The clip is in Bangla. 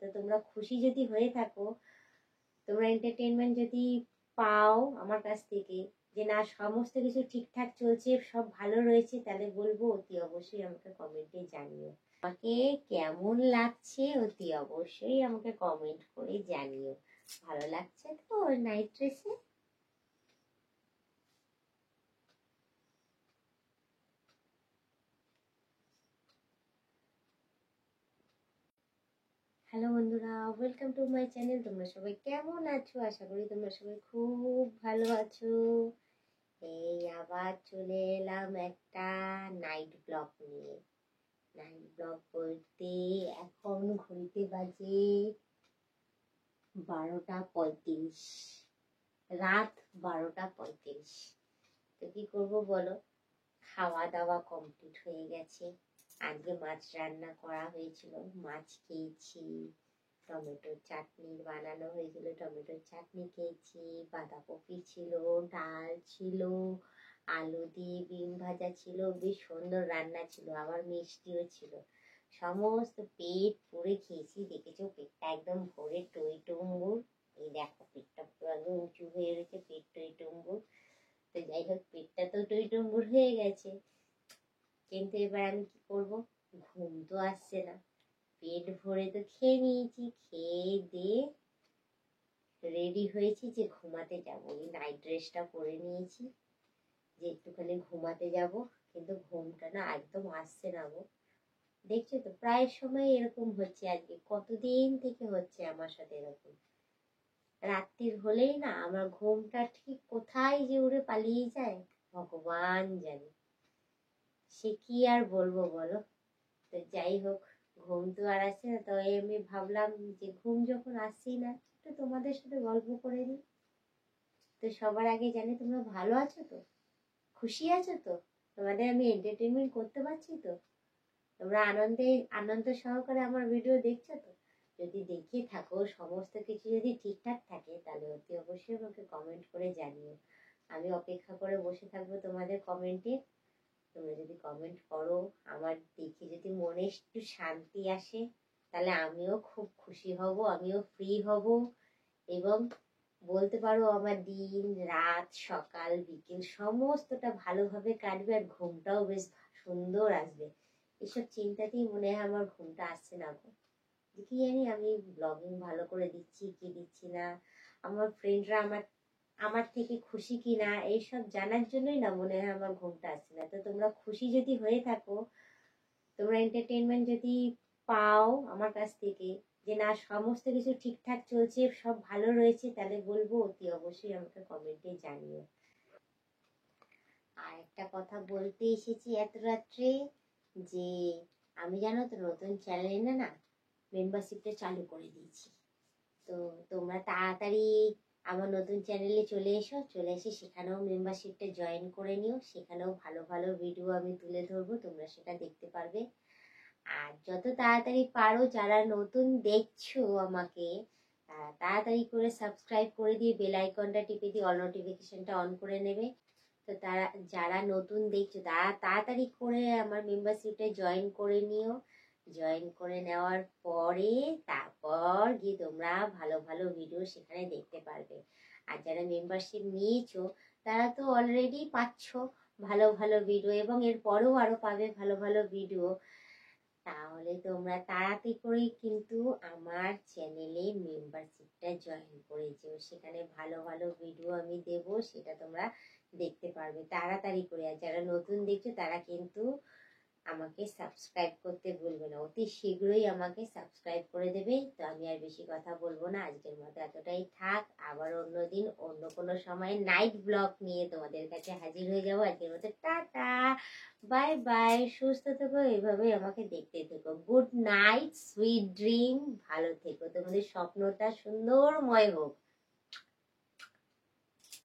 তো তোমরা খুশি যদি হয়ে থাকো, তোমরা এন্টারটেনমেন্ট যদি পাও আমার কাছ থেকে, যে না সমস্ত কিছু ঠিকঠাক চলছে, সব ভালো রয়েছে, তাহলে বলবো অতি অবশ্যই আমাকে কমেন্টে জানিও। আমাকে কেমন লাগছে অতি অবশ্যই আমাকে কমেন্ট করে জানিও। ভালো লাগছে তো নাইট ড্রেসে? হ্যালো বন্ধুরা, ওয়েলকাম টু মাই চ্যানেল। তোমরা সবাই কেমন আছো? আশা করি তোমরা সবাই খুব ভালো আছো। এই আবার চলে এলাম একটা নাইট ব্লগ নিয়ে। নাইট ব্লগ বলতে এখন ঘড়িতে বাজে 12:35, রাত 12:35। তো কি করবো বলো, খাওয়া দাওয়া কমপ্লিট হয়ে গেছে। আজকে মাছ রান্না করা হয়েছিল, মাছ খেয়েছি, টমেটোর চাটনি বানানো হয়েছিল, টমেটোর চাটনি খেয়েছি, বাঁধাকপি ছিল, ডাল ছিল, আলু দিয়ে ডিম ভাজা ছিল, বেশ সুন্দর রান্না ছিল, আবার মিষ্টিও ছিল। সমস্ত পেট পুরে খেয়েছি। দেখেছো পেটটা একদম ভরে টই টুম্বুর। এই দেখো পেটটা পুরো একদম উঁচু হয়ে রয়েছে, পেট টই টুম্বুর। তো যাই হোক, পেটটা তো টই টুম্বুর হয়ে গেছে, কিন্তু এবার আমি কি করবো, ঘুম তো আসছে না। পেট ভরে তো খেয়ে নিয়েছি, খেয়ে দিয়ে রেডি হয়েছি যে ঘুমাতে যাবো। এই নাইট ড্রেসটা পরে নিয়েছি যে একটুখানি ঘুমাতে যাব, কিন্তু ঘুমটা না একদম আসছে না গো। দেখছো তো প্রায় সময় এরকম হচ্ছে, আজকে কতদিন থেকে হচ্ছে আমার সাথে এরকম। রাত্রির হলেই না আমার ঘুমটা ঠিক কোথায় যে উড়ে পালিয়ে যায় ভগবান জানে। সে কি আর বলবো বলো। তো যাই হোক, ঘুম তো আর আসছে না, তো আমি ভাবলাম যে ঘুম যখন আসছেই না, একটু তোমাদের সাথে গল্প করে নিই। তো সবার আগে জানি তোমরা ভালো আছো তো, খুশি আছো তো, তোমাদের আমি এন্টারটেনমেন্ট করতে পারছি তো, তোমরা আনন্দ সহকারে আমার ভিডিও দেখছো তো? যদি দেখে থাকো, সমস্ত কিছু যদি ঠিকঠাক থাকে, তাহলে অতি অবশ্যই আমাকে কমেন্ট করে জানিও। আমি অপেক্ষা করে বসে থাকবো তোমাদের কমেন্টে। তোমরা যদি কমেন্ট করো, আমার দেখে যদি মনে একটু শান্তি আসে, তাহলে আমিও খুব খুশি হব, আমিও ফ্রি হব, এবং বলতে পারো আমার দিন রাত সকাল বিকেল সমস্তটা ভালোভাবে কাটবে, আর ঘুমটাও বেশ সুন্দর আসবে। এসব চিন্তাতেই মনে হয় আমার ঘুমটা আসছে না গো। কি জানি আমি ব্লগিং ভালো করে দিচ্ছি কি দিচ্ছি না, আমার ফ্রেন্ডরা আমার আমার থেকে খুশি কি না, এইসব জানার জন্যই না মনে হয় আমার ঘুমটা আসছে না। তো তোমরা খুশি যদি হয়ে থাকো, তোমরা এন্টারটেনমেন্ট যদি পাও আমার কাছ থেকে, যে না সমস্ত কিছু ঠিকঠাক চলছে, সব ভালো রয়েছে, তাহলে বলবো অতি অবশ্যই আমাকে কমেন্টে জানিও। আর একটা কথা বলতে এসেছি এত রাত্রে, যে আমি জানো তো নতুন চ্যানেলে না মেম্বারশিপটা চালু করে দিয়েছি। তো তোমরা তাড়াতাড়ি আমার নতুন চ্যানেলে চলে এসো, চলে এসে সেখানেও মেম্বারশিপটা জয়েন করে নিও। সেখানেও ভালো ভালো ভিডিও আমি তুলে ধরবো, তোমরা সেটা দেখতে পারবে। আর যত তাড়াতাড়ি পারো, যারা নতুন দেখছো আমাকে, তাড়াতাড়ি করে সাবস্ক্রাইব করে দিয়ে বেল আইকনটা টিপে দিয়ে অল নোটিফিকেশনটা অন করে নেবে। তো তারা যারা নতুন দেখছো, তারা তাড়াতাড়ি করে আমার মেম্বারশিপে জয়েন করে নিও। জয়েন করে নেওয়ার পরে তারপর গিয়ে তোমরা ভালো ভালো ভিডিও সেখানে দেখতে পারবে। আর যারা মেম্বারশিপ নিয়েছো, তারা তো অলরেডি পাচ্ছ ভালো ভালো ভিডিও, এবং এরপরেও আরো পাবে ভালো ভালো ভিডিও। তাহলে তোমরা তাড়াতাড়ি করে কিন্তু আমার চ্যানেলে মেম্বারশিপটা জয়েন করে যেও, সেখানে ভালো ভালো ভিডিও আমি দেব, সেটা তোমরা দেখতে পারবে তাড়াতাড়ি করে। আর যারা নতুন দেখছো, তারা কিন্তু আমাকে সাবস্ক্রাইব করতে ভুলবে না, অতি শীঘ্রই আমাকে সাবস্ক্রাইব করে দেবে। তো আমি আর বেশি কথা বলবো না, আজকের মতো এতটাই থাক। আবার অন্যদিন অন্য কোনো সময় নাইট ব্লগ নিয়ে তোমাদের কাছে হাজির হয়ে যাবো। আজকের মতো টাটা, বাই বাই, সুস্থ থেকো, এইভাবে আমাকে দেখতে থেকো। গুড নাইট, সুইট ড্রিম, ভালো থেকো, তোমাদের স্বপ্নটা সুন্দরময় হোক।